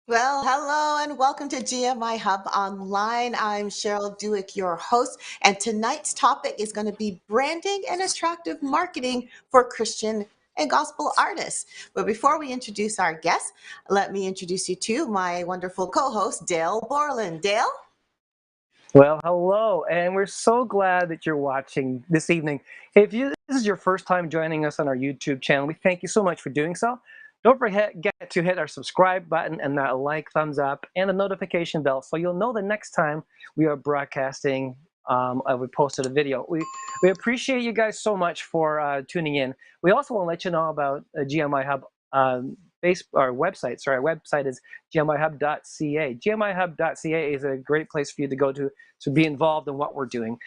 Well, hello and welcome to GMIHub Online. I'm Cheryl Dewick, your host, and tonight's topic is going to be branding and attractive marketing for Christian and gospel artists. But before we introduce our guest, let me introduce you to my wonderful co-host, Dale Borland. Dale? Well, hello, and we're so glad that you're watching this evening. If this is your first time joining us on our YouTube channel, we thank you so much for doing so. Don't forget to hit our subscribe button and that like, thumbs up, and the notification bell so you'll know the next time we are broadcasting. We posted a video. We appreciate you guys so much for tuning in. We also want to let you know about GMI Hub our website. Sorry, our website is gmihub.ca. gmihub.ca is a great place for you to go to be involved in what we're doing.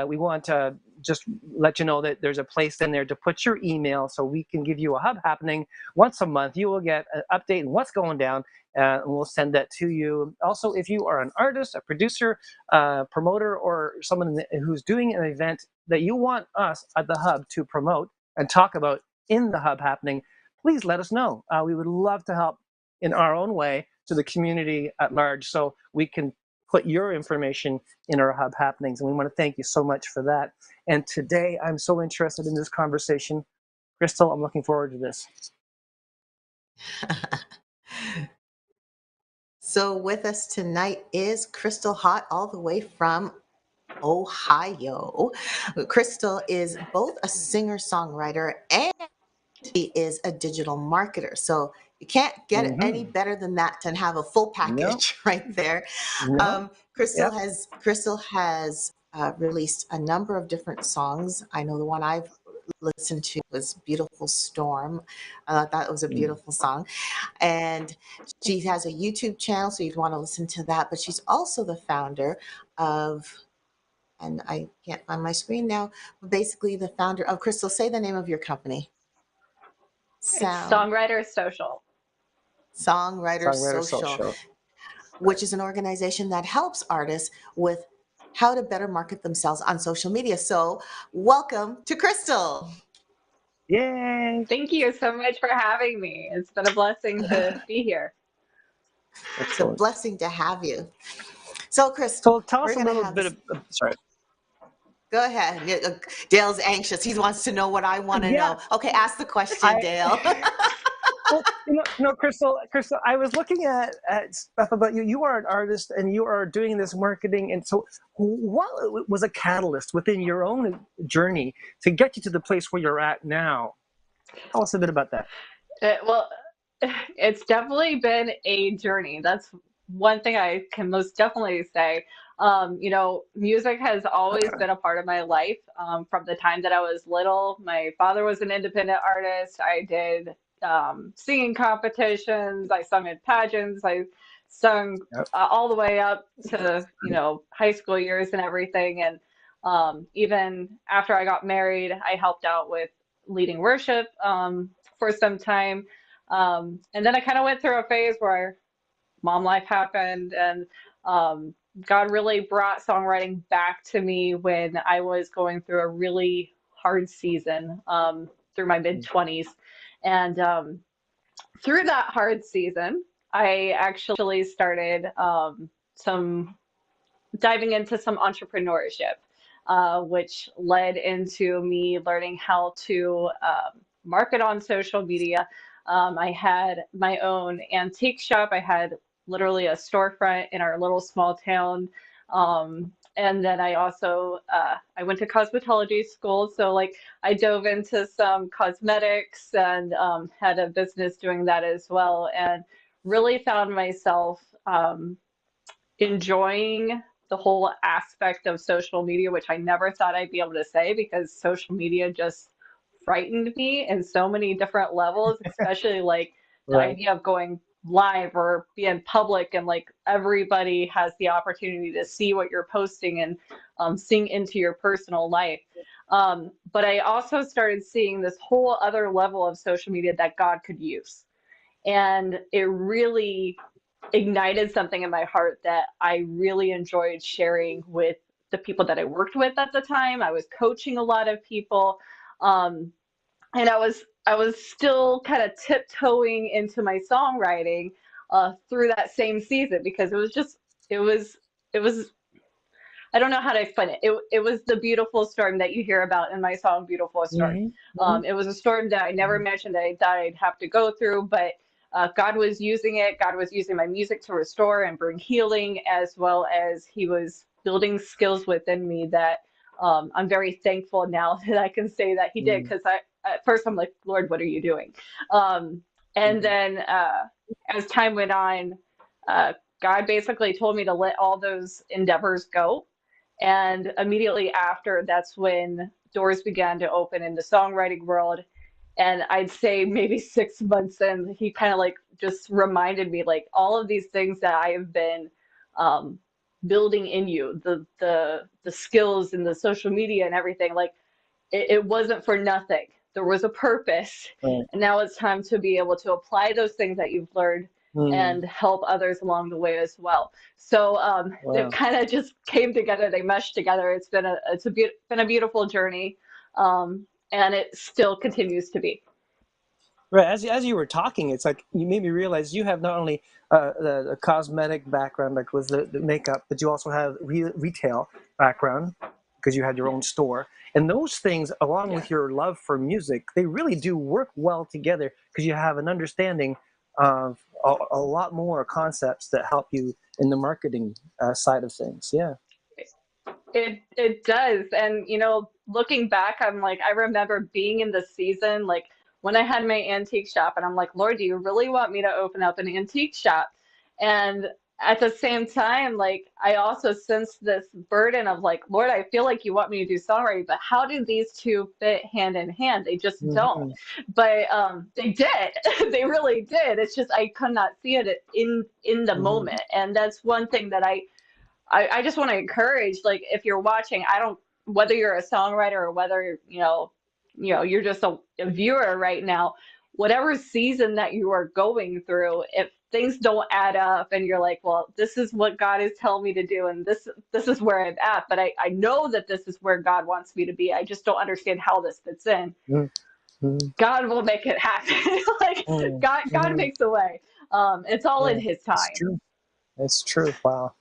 We want to just let you know that there's a place in there to put your email so we can give you a hub happening once a month. You will get an update on what's going down, and we'll send that to you. Also, if you are an artist, a producer, promoter, or someone who's doing an event that you want us at the hub to promote and talk about in the hub happening, please let us know. We would love to help in our own way to the community at large so we can put your information in our hub happenings. And we want to thank you so much for that. And today I'm so interested in this conversation. Crystal, I'm looking forward to this. So with us tonight is Crystal Hott, all the way from Ohio. Crystal is both a singer-songwriter and he is a digital marketer. So you can't get it any better than that to have a full package right there. Crystal Yep. has released a number of different songs. I know the one I've listened to was Beautiful Storm. I thought it was a beautiful song. And she has a YouTube channel, so you'd want to listen to that. But she's also the founder of, and I can't find my screen now, but basically the founder of Crystal. Say the name of your company. It's Songwriter Social. Songwriter Social, which is an organization that helps artists with how to better market themselves on social media. So welcome to Crystal. Yay! Thank you so much for having me. It's been a blessing to be here. It's a blessing to have you. So Crystal, so tell us a little bit of, sorry. Go ahead. Dale's anxious. He wants to know what I want to know. Okay, ask the question, Dale. Well, Crystal, I was looking at stuff about you. You are an artist and you are doing this marketing. And so what was a catalyst within your own journey to get you to the place where you're at now? Tell us a bit about that. Well, it's definitely been a journey. That's one thing I can most definitely say. Music has always been a part of my life from the time that I was little. My father was an independent artist. I did singing competitions. I sung in pageants. I sung all the way up to, high school years and everything. And even after I got married, I helped out with leading worship for some time. And then I kind of went through a phase where mom life happened, and God really brought songwriting back to me when I was going through a really hard season through my mid-20s. And through that hard season, I actually started diving into some entrepreneurship, which led into me learning how to market on social media. I had my own antique shop. I had literally a storefront in our little small town. And then I also I went to cosmetology school, so like I dove into some cosmetics and had a business doing that as well, and really found myself enjoying the whole aspect of social media, which I never thought I'd be able to say because social media just frightened me in so many different levels, especially like the idea of going live or being public and like everybody has the opportunity to see what you're posting and seeing into your personal life. But I also started seeing this whole other level of social media that God could use. And it really ignited something in my heart that I really enjoyed sharing with the people that I worked with at the time. I was coaching a lot of people. And I was still kind of tiptoeing into my songwriting, through that same season because it was it was I don't know how to explain it. It was the beautiful storm that you hear about in my song "Beautiful Storm." Hmm. Hmm. It was a storm that I never imagined that I'd have to go through, but God was using it. God was using my music to restore and bring healing, as well as He was building skills within me that I'm very thankful now that I can say that He did. Because at first I'm like, Lord, what are you doing? Um, and Hmm. then as time went on, uh, God basically told me to let all those endeavors go, and immediately after, that's when doors began to open in the songwriting world. And I'd say maybe 6 months in, he kind of like just reminded me like all of these things that I have been um, building in you, the skills and the social media and everything. Like it wasn't for nothing. There was a purpose. Right. And now it's time to be able to apply those things that you've learned Mm. and help others along the way as well. So it Wow. kind of just came together. They meshed together. Been a beautiful journey, and it still continues to be. Right. As you were talking, it's like you made me realize you have not only the cosmetic background, like with the makeup, but you also have retail background because you had your own store. And those things, along with Yes. your love for music, they really do work well together because you have an understanding of a lot more concepts that help you in the marketing side of things. Yeah. It does. And looking back, I'm like, I remember being in the season, like when I had my antique shop, and I'm like, Lord, do you really want me to open up an antique shop? And at the same time, like I also sensed this burden of like, Lord, I feel like you want me to do songwriting, but how do these two fit hand in hand? They just don't. Hmm. But they did. They really did. It's just I could not see it in the Hmm. moment. And that's one thing that I just want to encourage, like, if you're watching, I don't, whether you're a songwriter or whether, you're just a viewer right now, whatever season that you are going through, if things don't add up and you're like, well, this is what God is telling me to do, and this is where I'm at, but I know that this is where God wants me to be. I just don't understand how this fits in. Hmm. God will make it happen. Like God Hmm. makes a way. It's all in Yeah, his it's time. true. It's true. Wow.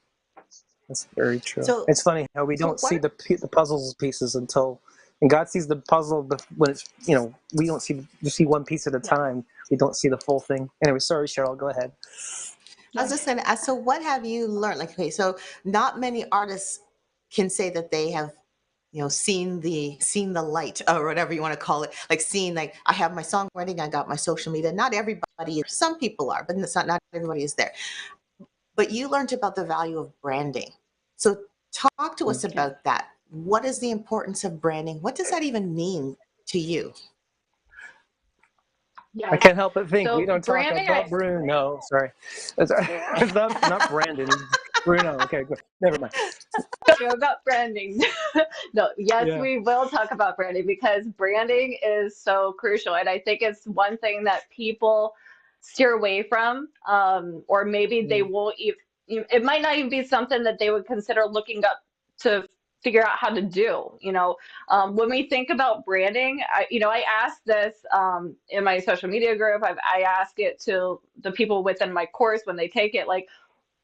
That's very true. So, It's funny how we so don't see what? the puzzles pieces until, and God sees the puzzle when it's we don't see you see one piece at a Yes. time. We don't see the full thing. Anyway, sorry, Cheryl. Go ahead. I was just going to ask. So, what have you learned? Like, okay, so not many artists can say that they have, seen the light or whatever you want to call it. Like, seeing, like, I have my songwriting, I got my social media. Not everybody. Some people are, but it's not everybody is there. But you learned about the value of branding. So, talk to us Yeah. about that. What is the importance of branding? What does that even mean to you? I Yes. can't help but think we So don't talk branding, about Bruno. Sorry, it's not Brandon. It's Bruno. Okay, good. Never mind. about branding. No, yes, Yeah. we will talk about branding because branding is so crucial. And I think it's one thing that people steer away from, or maybe they Mm. won't even, it might not even be something that they would consider looking up to figure out how to do. When we think about branding, I ask this in my social media group. I ask it to the people within my course when they take it, like,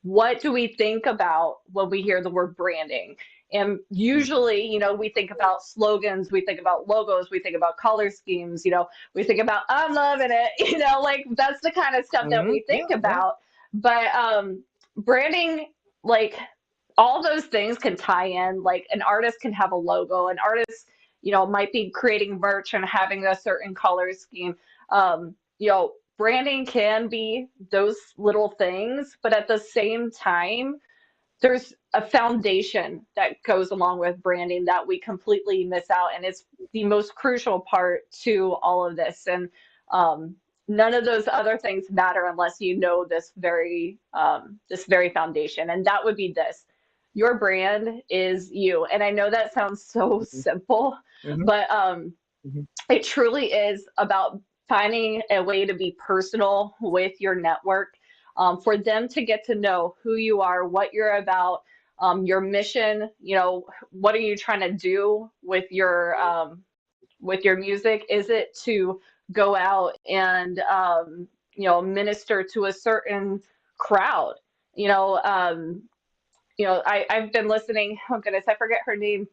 what do we think about when we hear the word branding? And usually, we think about slogans, we think about logos, we think about color schemes, we think about I'm loving it, like that's the kind of stuff that Mm-hmm. we Yeah. think Yeah. about. But branding, like all those things can tie in. Like an artist can have a logo, an artist, might be creating merch and having a certain color scheme. Branding can be those little things, but at the same time, there's a foundation that goes along with branding that we completely miss out, and it's the most crucial part to all of this. And um, none of those other things matter unless you know this very foundation, and that would be this. Your brand is you. And I know that sounds so simple, Mm-hmm. but Mm-hmm. it truly is about finding a way to be personal with your network, for them to get to know who you are, what you're about, your mission. What are you trying to do with your music? Is it to go out and minister to a certain crowd. You know, I've been listening, oh goodness, I forget her name,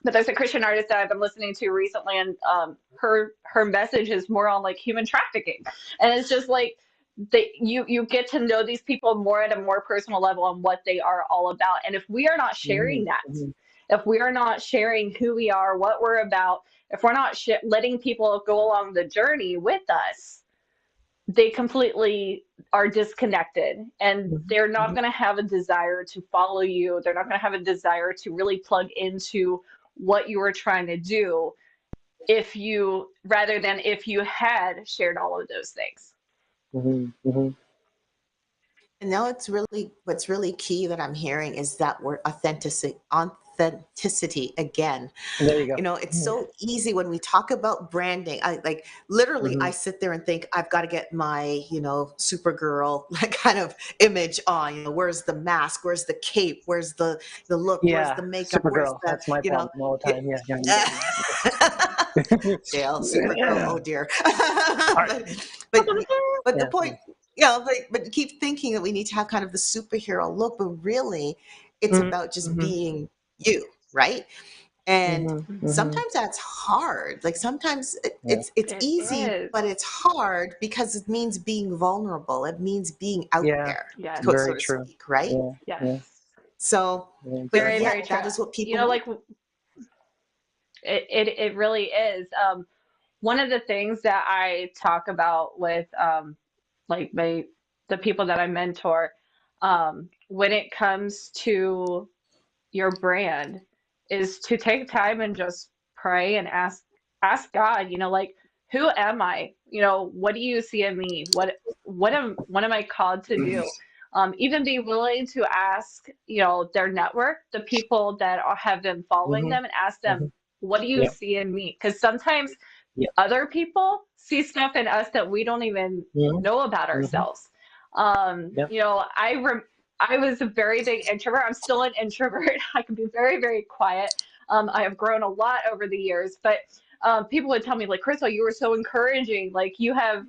but there's a Christian artist that I've been listening to recently, and her message is more on like human trafficking, and it's just like you get to know these people more at a more personal level on what they are all about, and if we are not sharing that, if we are not sharing who we are, what we're about, if we're not letting people go along the journey with us, they completely are disconnected, and they're not going to have a desire to follow you. They're not going to have a desire to really plug into what you were trying to do rather than if you had shared all of those things. And now what's really key that I'm hearing is that word authenticity again. There you go. You know, it's so easy when we talk about branding. I like literally I sit there and think I've got to get my, Supergirl like kind of image on. Where's the mask? Where's the cape? Where's the look? Where's the makeup? Where's Supergirl. the, That's my problem all the time. Yeah. Dale, Supergirl, oh dear. but the point, but keep thinking that we need to have kind of the superhero look, but really it's about just being you, right? And sometimes that's hard. Like sometimes it's easy, is. but it's hard because it means being vulnerable. It means being out there, Yes. so Very to true. speak, right? Yes. So, but Very, very true. that is what people like it really is. One of the things that I talk about with like the people that I mentor, when it comes to your brand, is to take time and just pray and ask God, like, who am I? What do you see in me? What am I called to do? Even be willing to ask, their network, the people that have been following them, and ask them, what do you see in me? Because sometimes other people see stuff in us that we don't even know about ourselves. I was a very big introvert. I'm still an introvert. I can be very, very quiet. I have grown a lot over the years, but people would tell me, like, Crystal, you were so encouraging. Like, you have,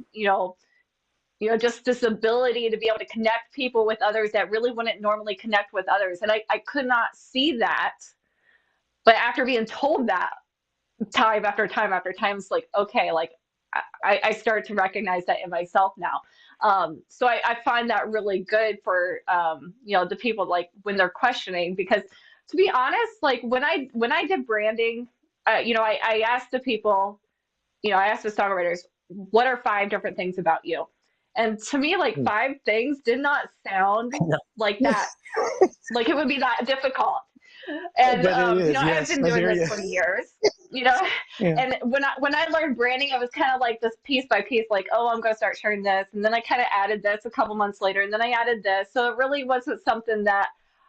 just this ability to be able to connect people with others that really wouldn't normally connect with others. And I could not see that. But after being told that time after time after time, it's like, okay, like I start to recognize that in myself now. So I find that really good for, the people, like, when they're questioning, because to be honest, like when I did branding, I asked the people, I asked the songwriters, what are 5 different things about you? And to me, like 5 things did not sound like that, like it would be that difficult. And I've been doing this 20 years, and when I learned branding, it was kind of like this piece by piece, like, oh, I'm going to start sharing this, and then I kind of added this a couple months later, and then I added this. So it really wasn't something that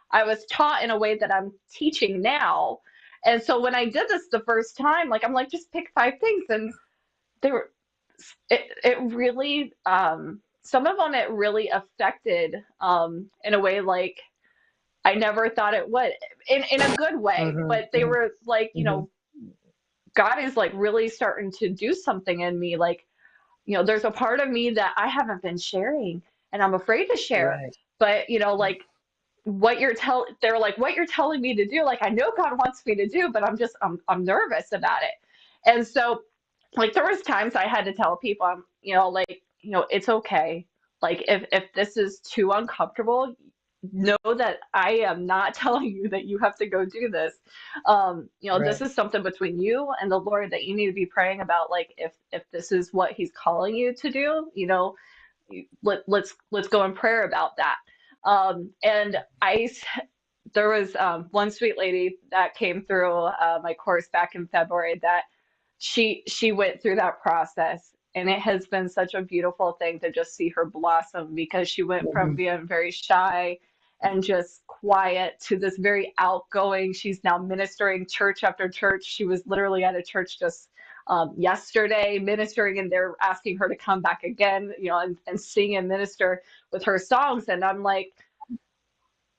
I was taught in a way that I'm teaching now. And so when I did this the first time, like, I'm like, just pick 5 things, and it really, some of them, it really affected in a way like I never thought it would, in a good way. But they were like, God is like really starting to do something in me. Like, there's a part of me that I haven't been sharing, and I'm afraid to share. Right. But like they're like, what you're telling me to do, like, I know God wants me to do, but I'm nervous about it. And so, like, there was times I had to tell people, it's okay. Like, if this is too uncomfortable, know that I am not telling you that you have to go do this. This is something between you and the Lord that you need to be praying about. Like, if this is what He's calling you to do, let's go in prayer about that. And there was one sweet lady that came through my course back in February that she went through that process, and it has been such a beautiful thing to just see her blossom, because she went from being very shy and just quiet to this very outgoing. She's now ministering church after church. She was literally at a church just yesterday ministering, and they're asking her to come back again, and sing and minister with her songs. And I'm like,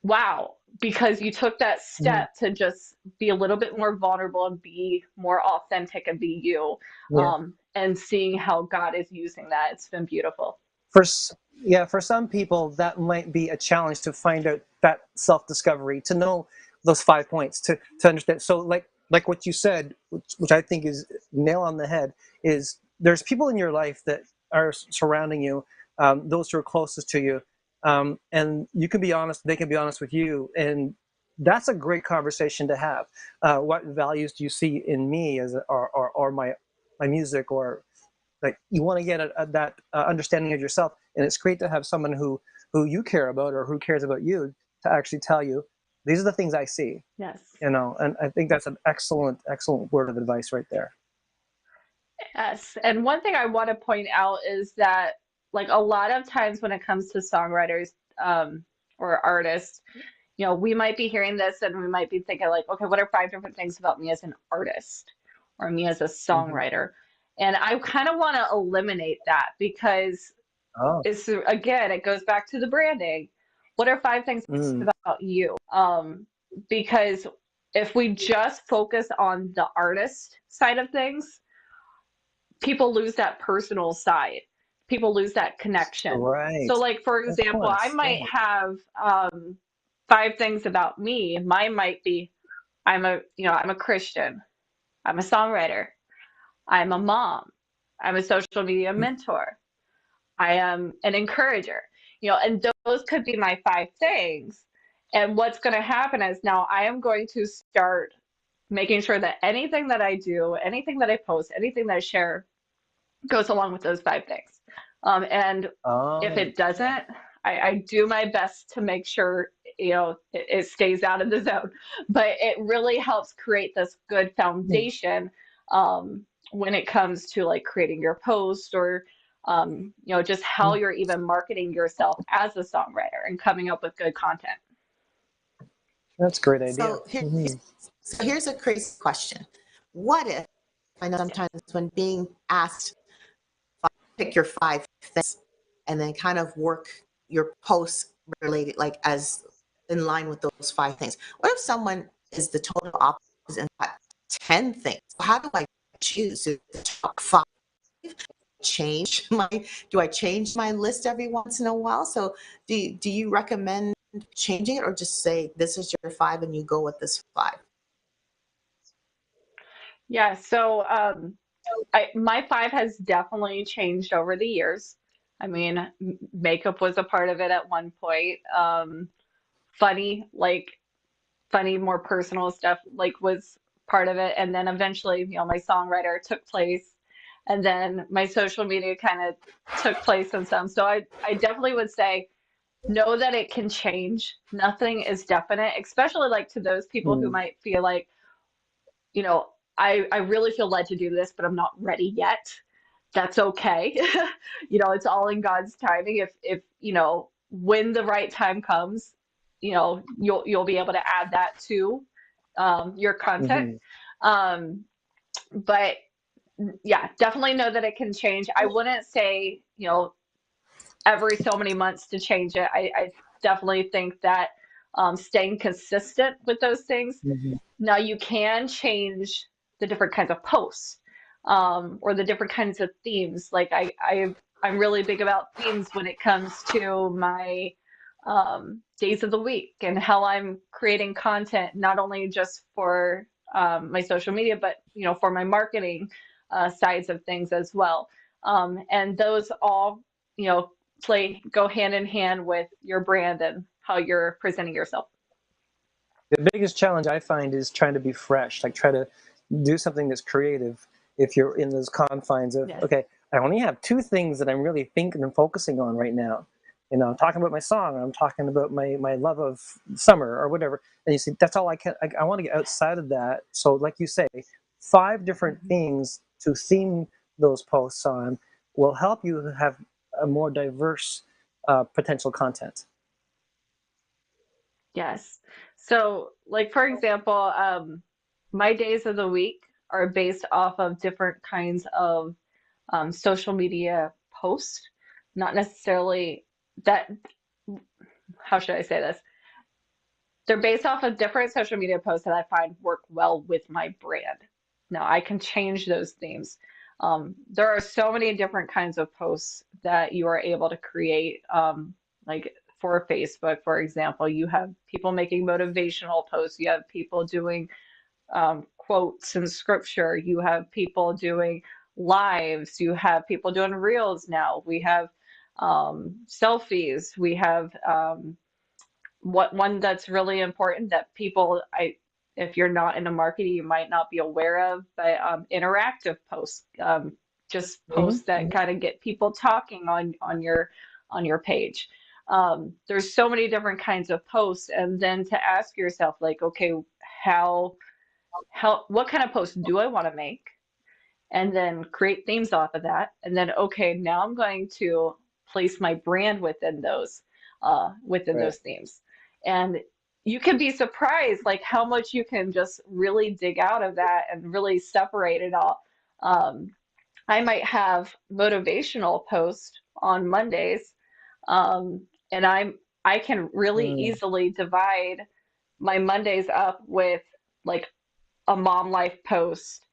wow, because you took that step to just be a little bit more vulnerable and be more authentic and be you. And seeing how God is using that, it's been beautiful. for some people that might be a challenge to find out that self-discovery, to know those 5 points, to understand. So like what you said, which I think is nail on the head, is there's people in your life that are surrounding you, those who are closest to you, and you can be honest, they can be honest with you, and that's a great conversation to have. What values do you see in me as or my music, or like you want to get that understanding of yourself, and it's great to have someone who you care about or who cares about you to actually tell you these are the things I see. Yes. And I think that's an excellent word of advice right there. Yes. And one thing I want to point out is that, like, a lot of times when it comes to songwriters, or artists, we might be hearing this and we might be thinking, like, okay, what are 5 different things about me as an artist or me as a Mm-hmm. songwriter? And I kind of want to eliminate that because Oh. again, it goes back to the branding. What are 5 things Mm. about you? Because if we just focus on the artist side of things, people lose that personal side. People lose that connection. Right. So, like, for Of example, I course. might Right. have 5 things about me. Mine might be I'm a Christian. I'm a songwriter. I'm a mom. I'm a social media mentor. I am an encourager. And those could be my 5 things. And what's going to happen is now I am going to start making sure that anything that I do, anything that I post, anything that I share goes along with those 5 things. And if Oh. it doesn't, I do my best to make sure it stays out of the zone. But it really helps create this good foundation when it comes to, like, creating your post, or just how you're even marketing yourself as a songwriter and coming up with good content. That's a great idea. So Mm-hmm. here's a crazy question. What if, I know sometimes when being asked, pick your 5 things and then kind of work your posts related, like as in line with those 5 things. What if someone is the total opposite and got 10 things? How do I choose the top 5? Change my Do I change my list every once in a while? So do you recommend changing it, or just say this is your 5 and you go with this 5? Yeah, so my 5 has definitely changed over the years. I mean, makeup was a part of it at one point. Funny, like funny, more personal stuff, like, was part of it, and then eventually, my songwriter took place, and then my social media kind of took place in some. So I definitely would say know that it can change. Nothing is definite, especially, like, to those people who Mm. might feel like, you know, I really feel led to do this, but I'm not ready yet. That's okay. It's all in God's timing. If when the right time comes, you'll be able to add that to your content. Mm-hmm. Um, but yeah, definitely know that it can change. I wouldn't say, every so many months to change it. I definitely think that staying consistent with those things. Mm-hmm. Now you can change the different kinds of posts, or the different kinds of themes. Like, I'm really big about themes when it comes to my days of the week and how I'm creating content, not only just for my social media, but for my marketing sides of things as well. And those all go hand in hand with your brand and how you're presenting yourself. The biggest challenge I find is trying to be fresh, like try to do something that's creative. If you're in those confines of, Yes. okay, I only have 2 things that I'm really thinking and focusing on right now. I'm talking about my song, or I'm talking about my love of summer or whatever. And you see, that's all I can. I want to get outside of that. So, like you say, 5 different Mhm. things to theme those posts on will help you have a more diverse potential content. Yes. So, like, for example, my days of the week are based off of different kinds of social media posts. Not necessarily that, how should I say this? They're based off of different social media posts that I find work well with my brand. Now, I can change those themes. There are so many different kinds of posts that you are able to create. Like for Facebook, for example, you have people making motivational posts, you have people doing quotes and scripture, you have people doing lives, you have people doing reels now, we have selfies, we have what one that's really important that people, if you're not into marketing, you might not be aware of, but interactive posts, just posts that Mm-hmm. kind of get people talking on your page. There's so many different kinds of posts, and then to ask yourself, like, okay, how what kind of post do I want to make? And then create themes off of that. And then, okay, now I'm going to place my brand within Right. those themes. And you can be surprised like how much you can just really dig out of that and really separate it all. Um, I might have motivational posts on Mondays, and I can really Mm. easily divide my Mondays up with like a mom life post.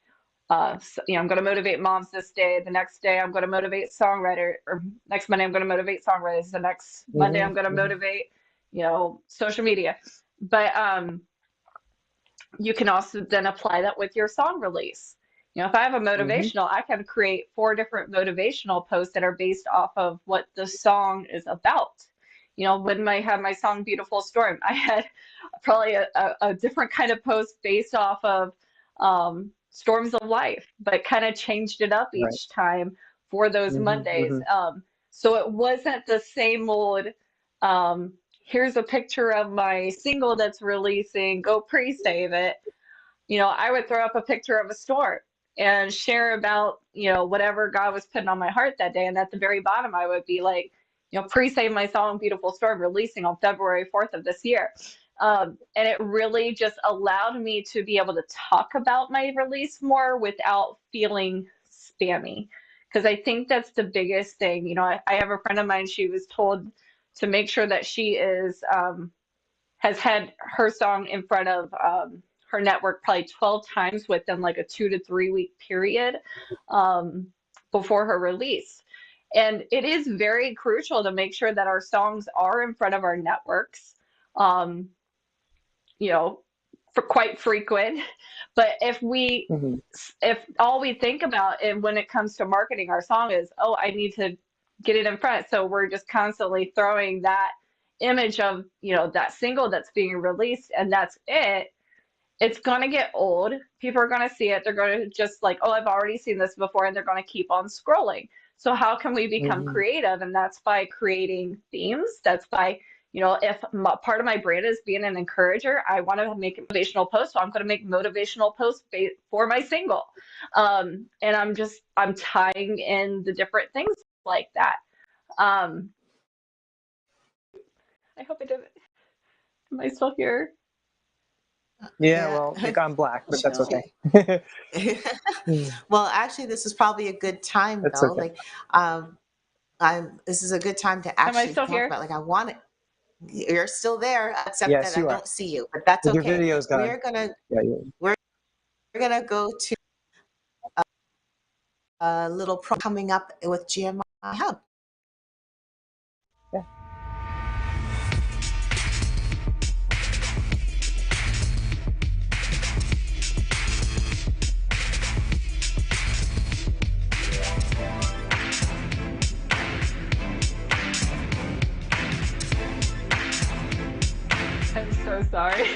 So, I'm going to motivate moms this day. The next day, I'm going to motivate songwriter. Or next Monday, I'm going to motivate songwriters. The next Monday, I'm going to Mm-hmm. Mm-hmm. motivate, social media. But you can also then apply that with your song release. If I have a Mm-hmm. motivational, I can create 4 different motivational posts that are based off of what the song is about. When I had my song Beautiful Storm, I had probably a different kind of post based off of storms of life, but kind of changed it up Right. each time for those Mm-hmm. Mondays. Mm-hmm. So it wasn't the same old, um, here's a picture of my single that's releasing, go pre-save it. I would throw up a picture of a storm and share about, whatever God was putting on my heart that day. And at the very bottom, I would be like, pre-save my song Beautiful Storm releasing on February 4th of this year. And it really just allowed me to be able to talk about my release more without feeling spammy. Because I think that's the biggest thing. I have a friend of mine, she was told to make sure that she has had her song in front of her network probably 12 times within like a 2 to 3 week period um, before her release. And it is very crucial to make sure that our songs are in front of our networks, um, you know, for quite frequent. But Mm-hmm. if all we think about it when it comes to marketing our song is, oh, I need to get it in front. So we're just constantly throwing that image of, that single that's being released and that's it. It's going to get old. People are going to see it. They're going to just like, oh, I've already seen this before, and they're going to keep on scrolling. So how can we become Mm-hmm. creative? And that's by creating themes. That's by, if part of my brand is being an encourager, I want to make a motivational post. So I'm going to make motivational posts for my single. And I'm tying in the different things like that. Um, I hope I did it. Am I still here? Yeah, Yeah. well, you're gone black, but that's She- okay. Mm. well, actually, this is probably a good time That's though. okay. Like, this is a good time to Am I actually still talk here? about. Like, I want it. You're still there, except that Yes, I you are. don't see you, but that's But your okay. video's gone. Yeah, you. We're gonna go to a little pro coming up with GMI Hub. Yeah. I'm so sorry.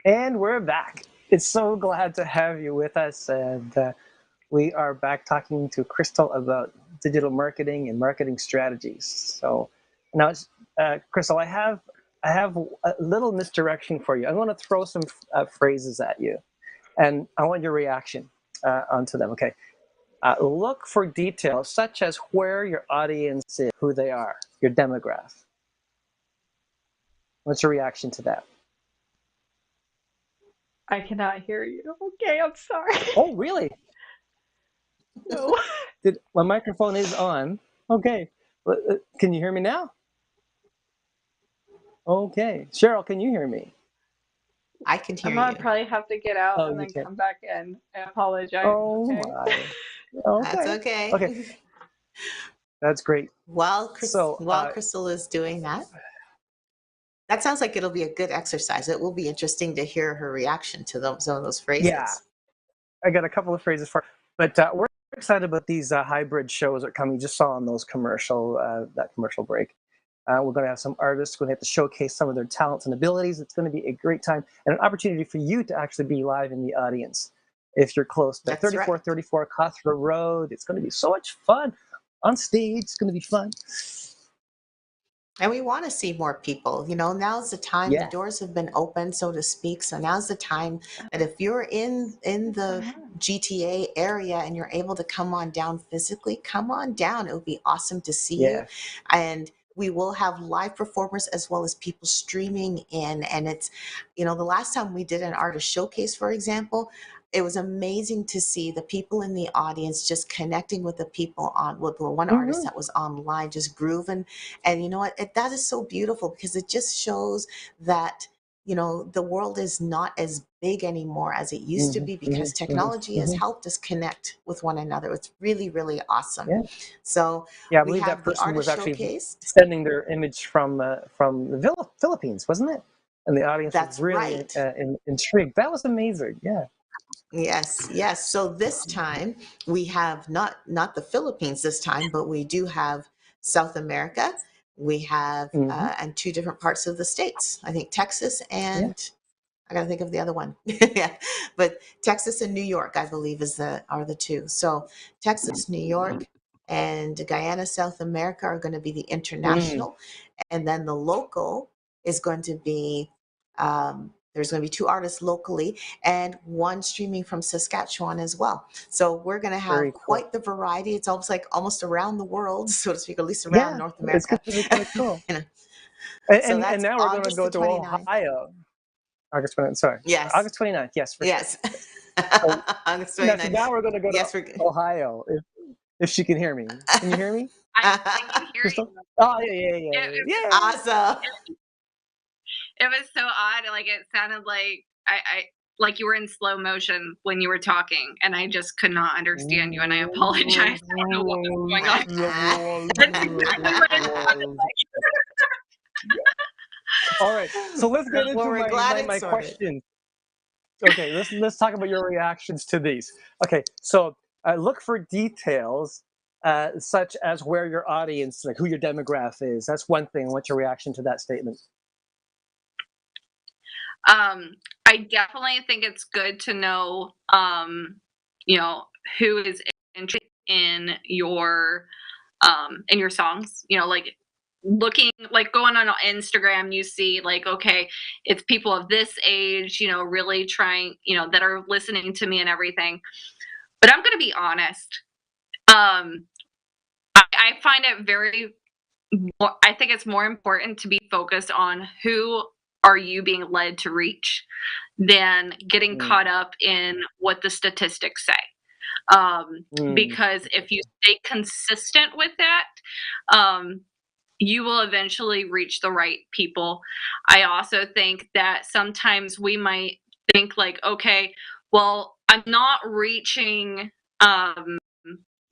And we're back. It's so glad to have you with us, and we are back talking to Crystal about digital marketing and marketing strategies. So now, Crystal, I have a little misdirection for you. I'm going to throw some phrases at you, and I want your reaction onto them. Okay. Look for details such as where your audience is, who they are, your demographic. What's your reaction to that? I cannot hear you. Okay, I'm sorry. Oh, really? No. My microphone is on. Okay. Can you hear me now? Okay. Cheryl, can you hear me? I can I'm hear gonna you. probably have to get out Oh, and you then can. come back in. I apologize. Oh Okay. my. That's Okay. Okay. okay. That's great. So, While Crystal is doing that, that sounds like it'll be a good exercise. It will be interesting to hear her reaction to some of those yeah, phrases. I got a couple of phrases for, but we're excited about these hybrid shows that are coming. You just saw on those that commercial break. We're going to have some artists going to have to showcase some of their talents and abilities. It's going to be a great time and an opportunity for you to actually be live in the audience. If you're close to That's right. 3434 Cawthra Road, it's going to be so much fun on stage. It's going to be fun. And we want to see more people. Now's the time. The Yeah. doors have been opened, so to speak. So now's the time that if you're in the GTA area and you're able to come on down physically, come on down. It would be awesome to see you. Yeah. And we will have live performers as well as people streaming in. And it's, the last time we did an artist showcase, for example, it was amazing to see the people in the audience just connecting with the people with the one artist Mm-hmm. that was online, just grooving. And you know what? That is so beautiful because it just shows that, the world is not as big anymore as it used to Mm-hmm. be because Mm-hmm. technology has Mm-hmm. helped us connect with one another. It's really, really awesome. Yeah. So Yeah, I we believe that have the person was artist actually showcased. sending their image from the Philippines, wasn't it? And the audience was That's really right. intrigued. That was amazing. Yeah. Yes, yes. So this time we have not the Philippines this time, but we do have South America. We have Mm-hmm. and two different parts of the states. I think Texas Yeah. and I gotta think of the other one. Yeah, but Texas and New York, I believe, are the two. So Texas, New York, and Guyana, South America are going to be the Mm, international, and then the local is going to be there's going to be two artists locally and one streaming from Saskatchewan as well. So we're going to have very cool. quite the variety. It's almost around the world, so to speak, at least around Yeah, North it's going America. to be kind of cool. You know, And, so and that's now we're going to August go the to 29th. Ohio. August 29th, sorry. Yes, August 29th, yes, for sure. yes. So August so 29th. now we're going to go to Yes, we're good. Ohio, if she can hear me. Can you hear me, I can hear Crystal? you. Oh, yeah, yeah, yeah, It was yeah. Awesome. it was so odd. Like it sounded like I like you were in slow motion when you were talking, and I just could not understand you. And I apologize. I don't know what was going on. That's exactly what it sounded like. All right, so let's get Well, into we're glad it's my sorted. questions. Okay, let's talk about your reactions to these. Okay, so look for details such as where your audience, like who your demographic is. That's one thing. What's your reaction to that statement? I definitely think it's good to know, you know, who is interested in your songs. You know, like looking like going on Instagram, you see like, okay, it's people of this age, you know, really trying, you know, that are listening to me and everything. But I'm gonna be honest. I find it I think it's more important to be focused on who are you being led to reach than getting Mm, caught up in what the statistics say. mm, Because if you stay consistent with that, um, you will eventually reach the right people. I also think that sometimes we might think like, okay, well, I'm not reaching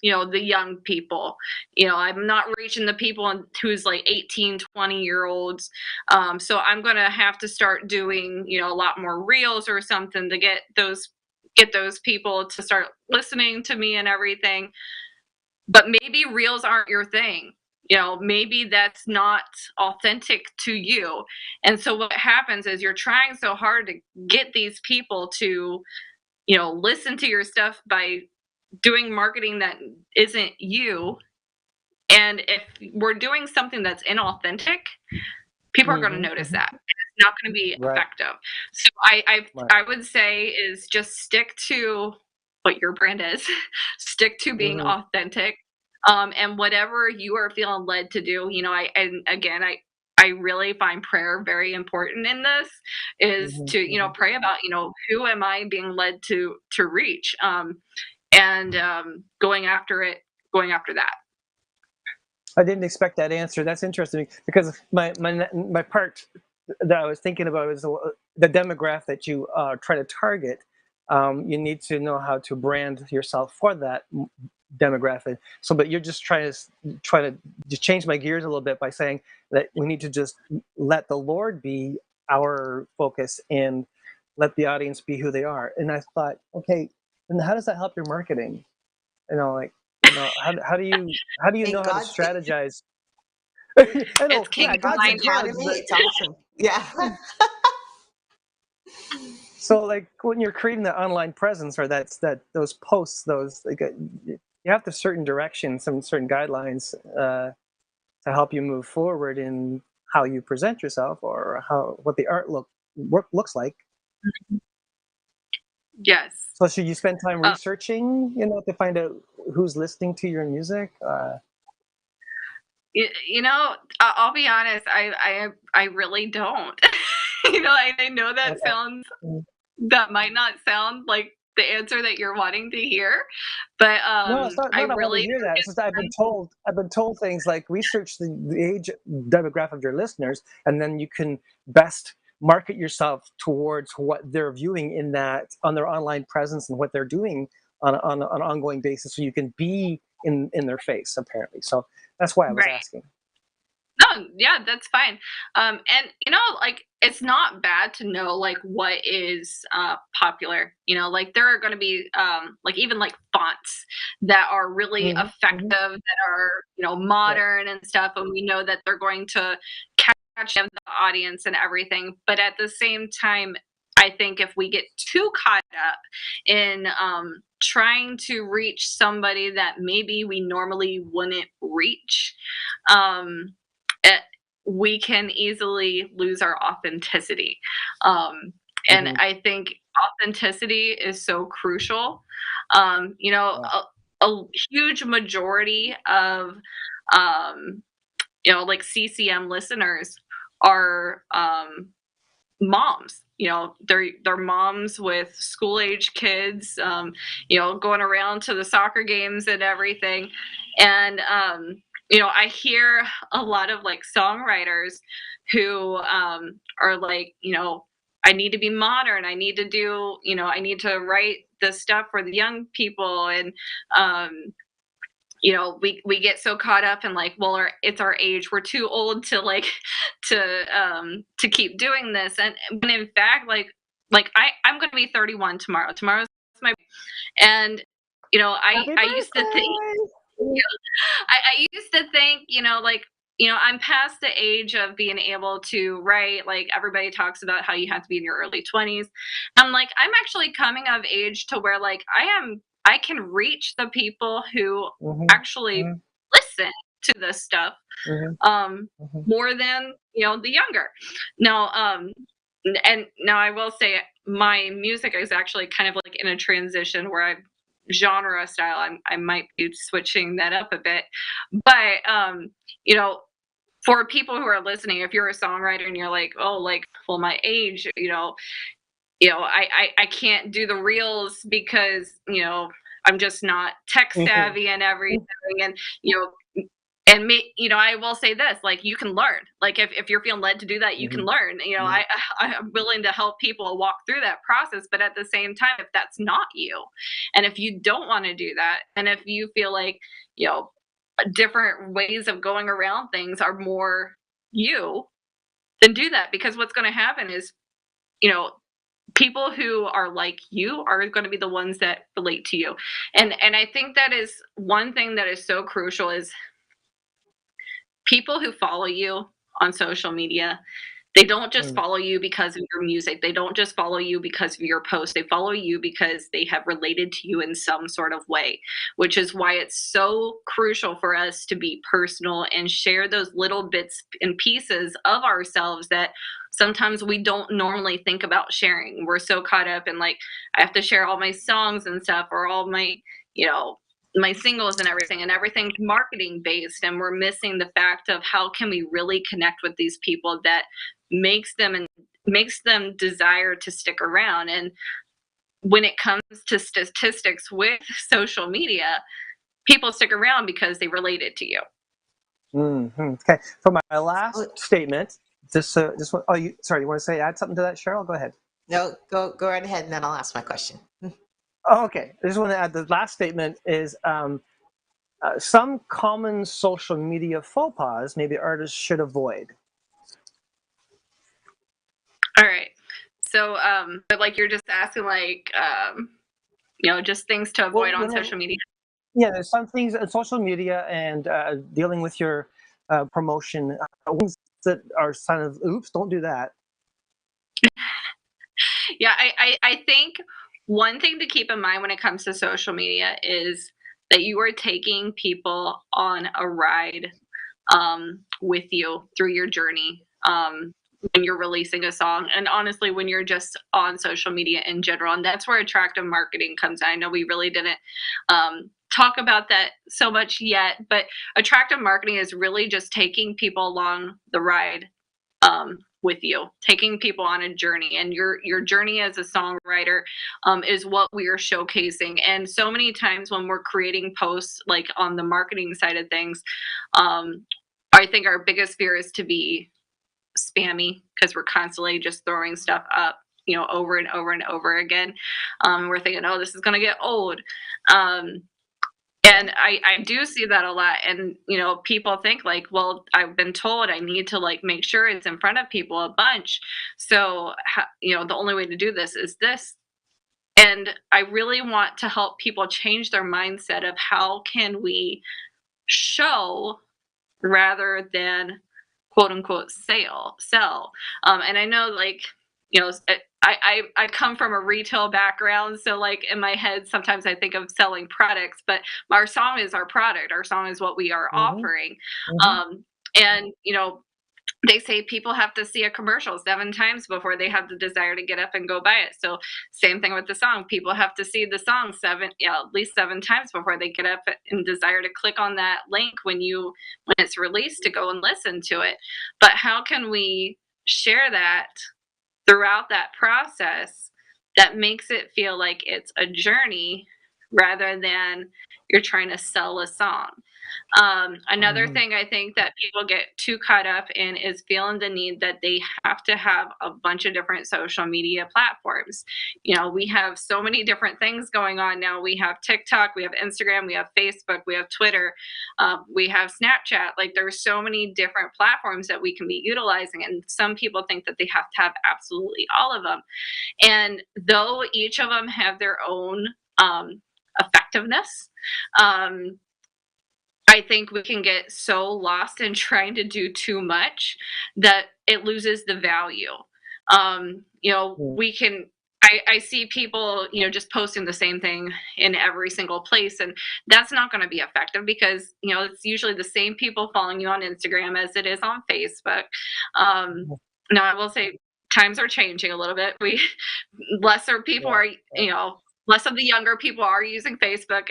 you know, the young people. You know, I'm not reaching the people who's like 18, 20-year olds. So I'm going to have to start doing, you know, a lot more reels or something to get those people to start listening to me and everything. But maybe reels aren't your thing. You know, maybe that's not authentic to you. And so what happens is you're trying so hard to get these people to, you know, listen to your stuff by doing marketing that isn't you. And if we're doing something that's inauthentic, people are going to mm-hmm, notice mm-hmm. that. not going to be Right. effective. So I Right. I would say is just stick to what your brand is, stick to being Mhm. authentic, and whatever you are feeling led to do. I really find prayer very important in this, is Mhm. to Mhm. pray about who am I being led to reach, and going after that. I didn't expect that answer. That's interesting because my part that I was thinking about is the demographic that you try to target. You need to know how to brand yourself for that demographic. So, but you're just trying to just change my gears a little bit by saying that we need to just let the Lord be our focus and let the audience be who they are. And I thought, okay, and how does that help your marketing? Like, how do you In know how to God's strategize? I It's know, yeah, in kingdom God's God minded. does, economy, but it's awesome. Yeah. so like when you're creating the online presence or those posts, those like you have to certain direction, some certain guidelines to help you move forward in how you present yourself or what the work looks like. Yes. So should you spend time Uh, researching, to find out who's listening to your music? I'll be honest. I really don't. I know that Okay. sounds that might not sound like the answer that you're wanting to hear, but No, it's not. I Not I want to really hear that. It's just I've been told things like research the age demographic of your listeners, and then you can best market yourself towards what they're viewing in that on their online presence and what they're doing on an ongoing basis, so you can be in their face apparently. So that's why I was right. asking. No, yeah, that's fine. And like it's not bad to know like what is popular. Like there are going to be like even like fonts that are really Hmm. effective, Hmm. that are Yeah. modern and stuff, and we know that they're going to catch the audience and everything. But at the same time, I think if we get too caught up in trying to reach somebody that maybe we normally wouldn't reach, um, it, we can easily lose our authenticity. Um, and Hmm. I think authenticity is so crucial. Yeah. A huge majority of, um, like CCM listeners are moms. They're moms with school age kids, going around to the soccer games and everything. And I hear a lot of like songwriters who are like, I need to be modern. I need to write this stuff for the young people. And um, we get so caught up in like, well, it's our age, we're too old to like to keep doing this. And when in fact, I'm going to be 31 tomorrow's my, and Happy I used to think, birthday! I used to think, I'm past the age of being able to write. Like everybody talks about how you have to be in your early 20s. I'm like, I'm actually coming of age to where like I can reach the people who Hmm. actually Hmm. listen to this stuff, Hmm. um, Hmm. more than, the younger. Now, and now I will say my music is actually kind of like in a transition where genre style. I might be switching that up a bit, but you know, for people who are listening, if you're a songwriter and you're like, oh, like, well, my age, I can't do the reels because I'm just not tech Hmm. savvy and everything, and and me, I will say this, like, you can learn. Like, if you're feeling led to do that, you can Hmm. learn. Hmm. I'm willing to help people walk through that process, but at the same time, if that's not you, and if you don't want to do that, and if you feel like you know different ways of going around things are more you, then do that, because what's going to happen is you know people who are like you are going to be the ones that relate to you. And I think that is one thing that is so crucial, is people who follow you on social media, they don't just Hmm. follow you because of your music. They don't just follow you because of your post. They follow you because they have related to you in some sort of way, which is why it's so crucial for us to be personal and share those little bits and pieces of ourselves that sometimes we don't normally think about sharing. We're so caught up in like, I have to share all my songs and stuff, or all my, you know, my singles and everything's marketing based, and we're missing the fact of how can we really connect with these people that makes them desire to stick around. And when it comes to statistics with social media, people stick around because they related to you. Okay. For my last statement, oh, sorry, you want to add something to that, Cheryl? Go ahead. No, go right ahead, and then I'll ask my question. Oh, okay. I just want to add the last statement is some common social media faux pas maybe artists should avoid. All right. So, but like you're just asking, like, just things to avoid on social media. Yeah, there's some things on social media and dealing with your promotion, ones that are kind of, oops, don't do that. Yeah, I think one thing to keep in mind when it comes to social media is that you are taking people on a ride with you through your journey. When you're releasing a song, and honestly when you're just on social media in general, and that's where attractive marketing comes in. I know we really didn't talk about that so much yet, but attractive marketing is really just taking people along the ride with you, taking people on a journey, and your journey as a songwriter is what we are showcasing. And so many times when we're creating posts, like on the marketing side of things, I think our biggest fear is to be spammy, because we're constantly just throwing stuff up, over and over and over again. We're thinking, oh, this is going to get old. And I do see that a lot. And, people think like, well, I've been told I need to like make sure it's in front of people a bunch. So, the only way to do this is this. And I really want to help people change their mindset of how can we show rather than quote unquote sell. And I know, like, I come from a retail background, so like in my head sometimes I think of selling products, but our song is our product. Our song is what we are offering. And they say people have to see a commercial 7 times before they have the desire to get up and go buy it. So same thing with the song. People have to see the song at least 7 times before they get up and desire to click on that link when it's released to go and listen to it. But how can we share that throughout that process that makes it feel like it's a journey rather than you're trying to sell a song? Another thing I think that people get too caught up in is feeling the need that they have to have a bunch of different social media platforms. We have so many different things going on now. We have TikTok, we have Instagram, we have Facebook, we have Twitter, we have Snapchat. Like, there's so many different platforms that we can be utilizing, and some people think that they have to have absolutely all of them. And though each of them have their own effectiveness, I think we can get so lost in trying to do too much that it loses the value. I see people, just posting the same thing in every single place, and that's not going to be effective because, it's usually the same people following you on Instagram as it is on Facebook. Now I will say times are changing a little bit. Lesser people are, less of the younger people are using Facebook.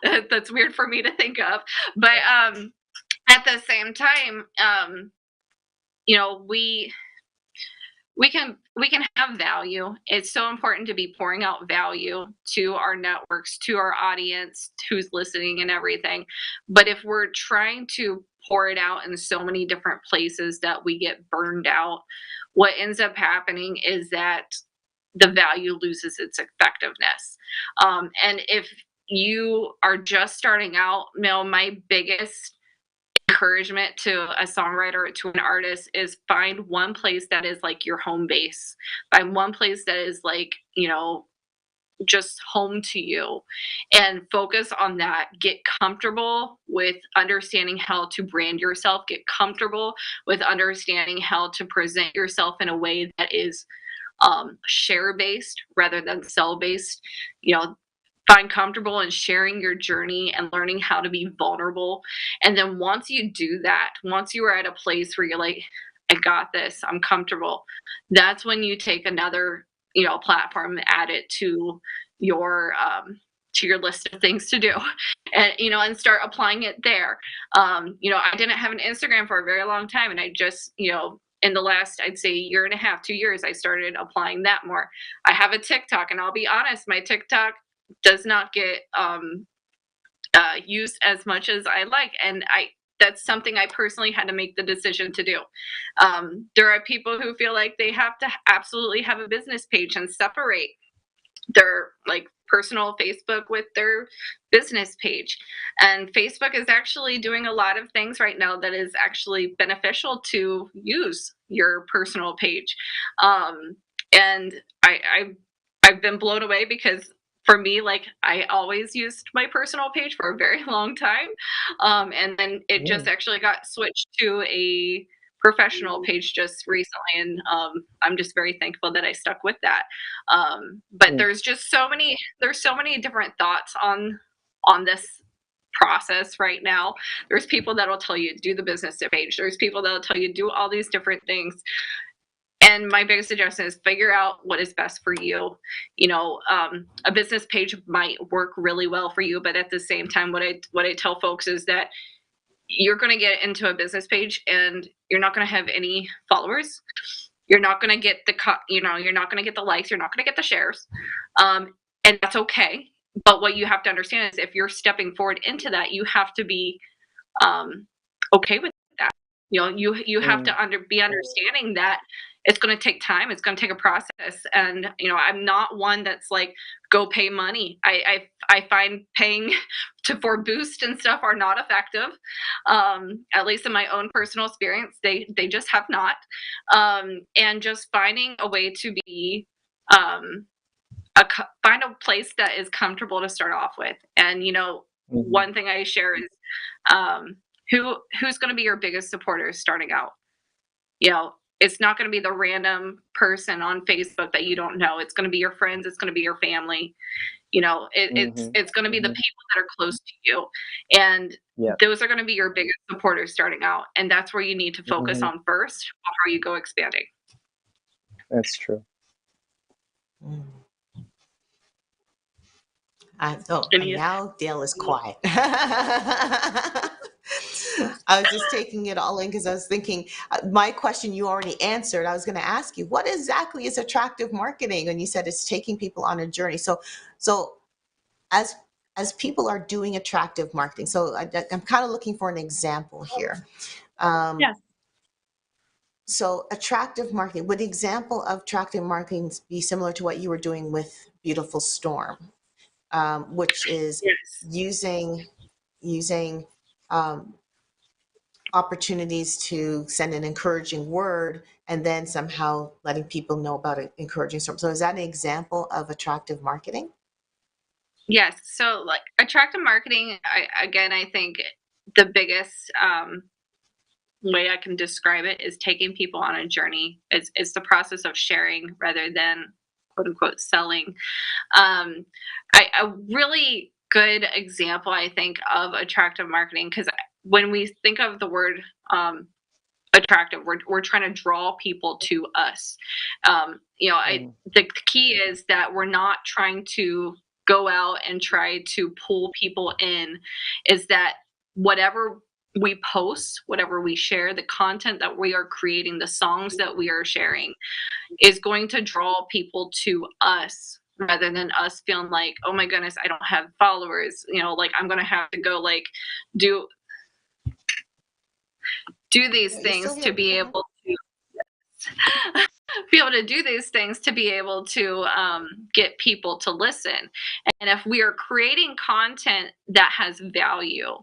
That's weird for me to think of. But at the same time, we can have value. It's so important to be pouring out value to our networks, to our audience, who's listening and everything. But if we're trying to pour it out in so many different places that we get burned out, what ends up happening is that the value loses its effectiveness. And if you are just starting out, my biggest encouragement to a songwriter or to an artist is find one place that is like your home base. Find one place that is like, just home to you, and focus on that. Get comfortable with understanding how to brand yourself. Get comfortable with understanding how to present yourself in a way that is share based rather than sell based. Find comfortable in sharing your journey and learning how to be vulnerable. And then once you do that, once you are at a place where you're like, I got this, I'm comfortable. That's when you take another, platform, add it to your list of things to do, and and start applying it there. I didn't have an Instagram for a very long time, and I just, in the last, I'd say, year and a half, 2 years, I started applying that more. I have a TikTok, and I'll be honest, my TikTok does not get used as much as I like, and that's something I personally had to make the decision to do. There are people who feel like they have to absolutely have a business page and separate their like personal Facebook with their business page. And Facebook is actually doing a lot of things right now that is actually beneficial to use your personal page. And I've been blown away because for me, like, I always used my personal page for a very long time. And then it just actually got switched to a professional page just recently, and I'm just very thankful that I stuck with that. But there's so many different thoughts on this process right now. There's people that will tell you do the business page. There's people that will tell you do all these different things. And my biggest suggestion is figure out what is best for you. A business page might work really well for you, but at the same time, what I tell folks is that you're going to get into a business page and you're not going to have any followers. You're not going to get you're not going to get the likes. You're not going to get the shares. And that's okay. But what you have to understand is if you're stepping forward into that, you have to be okay with that. You have to be understanding that it's going to take time. It's going to take a process. And, I'm not one that's like, go pay money. I find paying for boost and stuff are not effective. At least in my own personal experience, they just have not. And just finding a way to be, find a place that is comfortable to start off with. And, one thing I share is, who's going to be your biggest supporter starting out? It's not going to be the random person on Facebook that you don't know. It's going to be your friends. It's going to be your family. It's going to be the people that are close to you. And those are going to be your biggest supporters starting out. And that's where you need to focus on first before you go expanding. That's true. And now Dale is quiet. I was just taking it all in because I was thinking, my question you already answered. I was going to ask you, what exactly is attractive marketing? And you said it's taking people on a journey. So as people are doing attractive marketing, so I'm kind of looking for an example here. Yes. So attractive marketing, would the example of attractive marketing be similar to what you were doing with Beautiful Storm, which is using opportunities to send an encouraging word and then somehow letting people know about an encouraging storm. So is that an example of attractive marketing? Yes. So like attractive marketing, I think the biggest way I can describe it is taking people on a journey. It's the process of sharing rather than quote unquote selling. A really good example, I think, of attractive marketing, because when we think of the word attractive, we're trying to draw people to us. The key is that we're not trying to go out and try to pull people in. Is that whatever we post, whatever we share, the content that we are creating, the songs that we are sharing, is going to draw people to us rather than us feeling like, oh my goodness, I don't have followers, like I'm going to have to go like do these things to be able to do these things to be able to get people to listen. And if we are creating content that has value,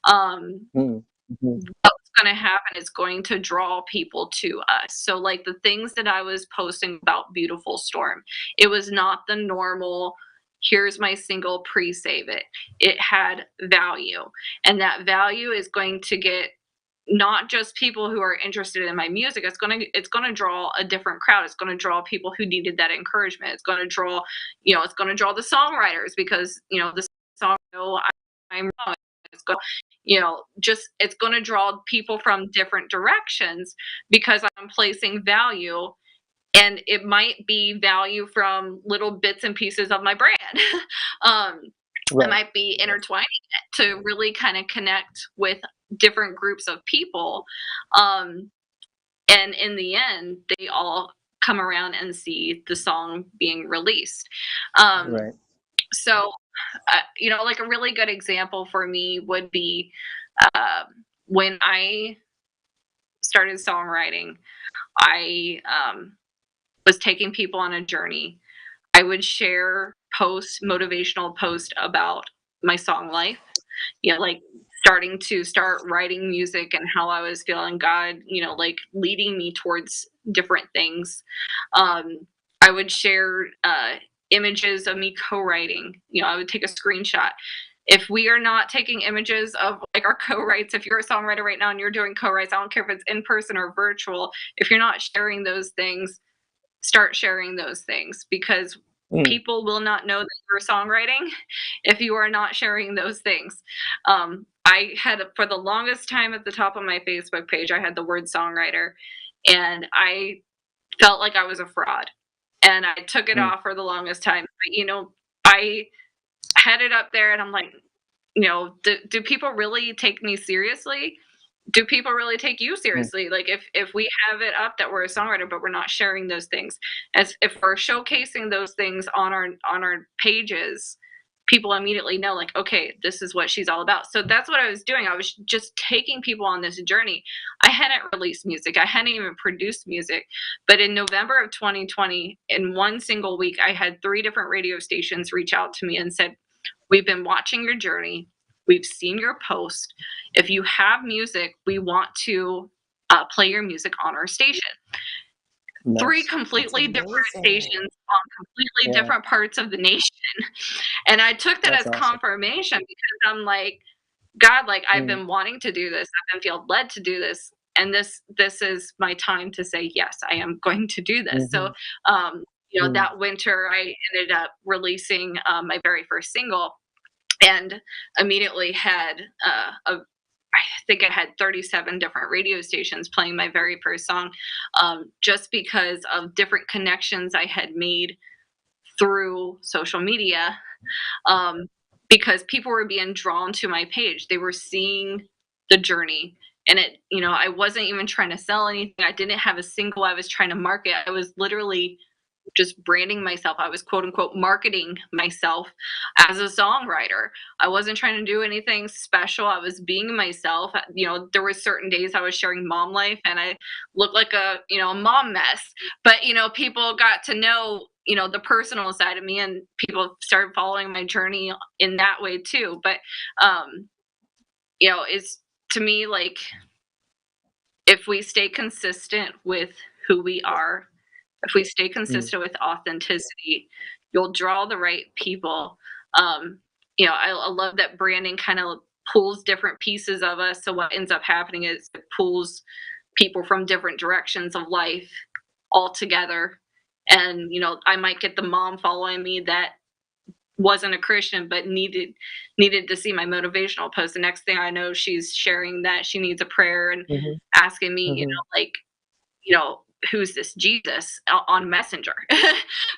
what's going to happen is going to draw people to us. So like the things that I was posting about Beautiful Storm, it was not the normal, here's my single, pre-save it. It had value. And that value is going to get not just people who are interested in my music. It's going to draw a different crowd. It's going to draw people who needed that encouragement. It's going to draw, it's going to draw the songwriters because, the song, I'm wrong. just it's going to draw people from different directions because I'm placing value, and it might be value from little bits and pieces of my brand. I Right. might be intertwining it to really kind of connect with different groups of people. And in the end, they all come around and see the song being released. Right. So, like a really good example for me would be when I started songwriting, I was taking people on a journey. I would share motivational posts about my song life, like start writing music and how I was feeling God, like leading me towards different things. I would share images of me co-writing. I would take a screenshot. If we are not taking images of like our co-writes, if you're a songwriter right now and you're doing co-writes, I don't care if it's in person or virtual, if you're not sharing those things, start sharing those things, because people will not know that you're songwriting if you are not sharing those things. I had, for the longest time at the top of my Facebook page, I had the word songwriter, and I felt like I was a fraud. And I took it off for the longest time. But, I had it up there and I'm like, do people really take me seriously? Do people really take you seriously? Like if we have it up that we're a songwriter, but we're not sharing those things, as if we're showcasing those things on our pages, people immediately know, like, okay, this is what she's all about. So that's what I was doing. I was just taking people on this journey. I hadn't released music. I hadn't even produced music. But in November of 2020, in one single week, I had 3 different radio stations reach out to me and said, we've been watching your journey. We've seen your post. If you have music, we want to play your music on our station. Nice. 3 completely different stations on completely different parts of the nation. And I took that as confirmation, because I'm like, God, like I've been wanting to do this. I've been feeling led to do this. And this is my time to say, yes, I am going to do this. So, that winter I ended up releasing my very first single, and immediately had I think I had 37 different radio stations playing my very first song, just because of different connections I had made through social media, because people were being drawn to my page. They were seeing the journey. And I wasn't even trying to sell anything. I didn't have a single I was trying to market. I was literally just branding myself. I was quote unquote marketing myself as a songwriter. I wasn't trying to do anything special. I was being myself. There were certain days I was sharing mom life and I looked like a mom mess. But people got to know the personal side of me, and people started following my journey in that way too. But it's, to me, like, if we stay consistent with who we are, if we stay consistent with authenticity, you'll draw the right people. I love that branding kind of pulls different pieces of us. So what ends up happening is it pulls people from different directions of life all together. And, I might get the mom following me that wasn't a Christian, but needed to see my motivational post. The next thing I know, she's sharing that she needs a prayer and asking me, who's this Jesus on Messenger?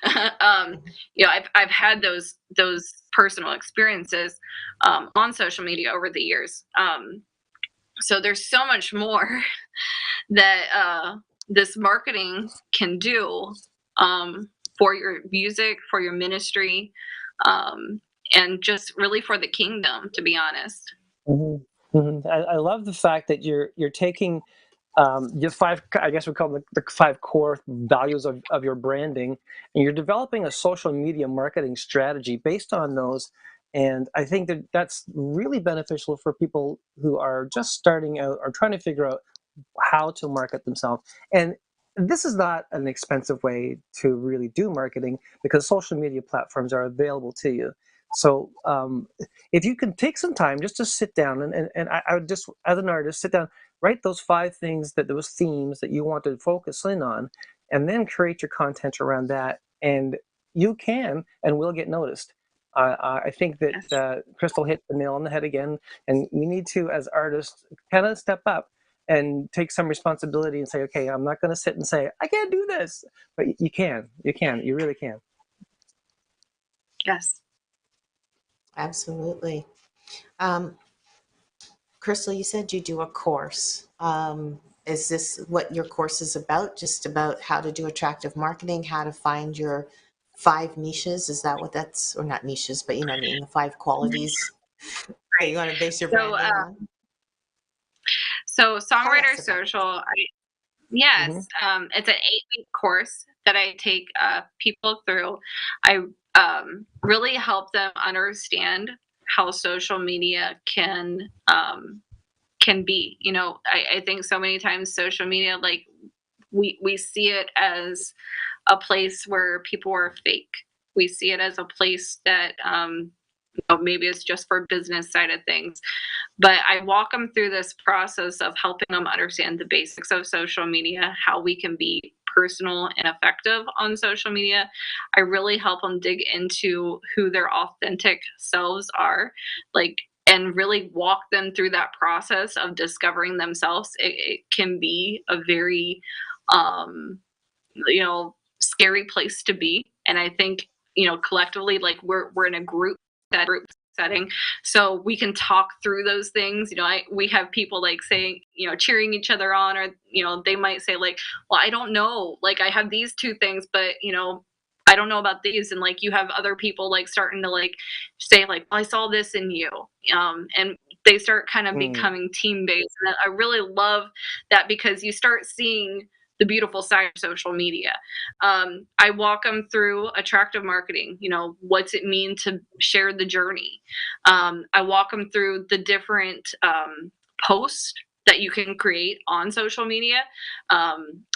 I've had those personal experiences on social media over the years. So there's so much more that this marketing can do for your music, for your ministry, and just really for the kingdom, to be honest. I love the fact that you're taking your 5, I guess we call them the 5 core values of your branding, and you're developing a social media marketing strategy based on those. And I think that that's really beneficial for people who are just starting out or trying to figure out how to market themselves. And this is not an expensive way to really do marketing, because social media platforms are available to you. So if you can take some time just to sit down and I would just, as an artist, sit down, write those 5 things, those themes that you want to focus in on, and then create your content around that, and you can and will get noticed. I think that Yes. Crystal hit the nail on the head again, and we need to, as artists, kind of step up and take some responsibility and say, okay, I'm not going to sit and say, I can't do this. But you can, you really can. Yes. Absolutely. Um, Crystal, you said you do a course. Is this what your course is about? Just about how to do attractive marketing, how to find your 5 niches? Is that what that's, or not niches, but you know what I mean, the 5 qualities that you Right. want to base your So, branding on? so Tell Songwriter us about it. Social, Mm-hmm. yes, it's an 8-week course that I take people through. I really help them understand how social media can be. You know, I think so many times social media, like we see it as a place where people are fake. We see it as a place that maybe it's just for business side of things. But I walk them through this process of helping them understand the basics of social media, how we can be personal and effective on social media. I really help them dig into who their authentic selves are, like, and really walk them through that process of discovering themselves. It can be a very, um, scary place to be. And I think, collectively, like we're in a group setting, so we can talk through those things. We have people like saying, cheering each other on, or they might say like, well, I don't know, like I have these 2 things, but I don't know about these. And like you have other people like starting to like say like, I saw this in you, and they start kind of Mm. becoming team based. And I really love that, because you start seeing the beautiful side of social media. I walk them through attractive marketing. What's it mean to share the journey? I walk them through the different posts that you can create on social media.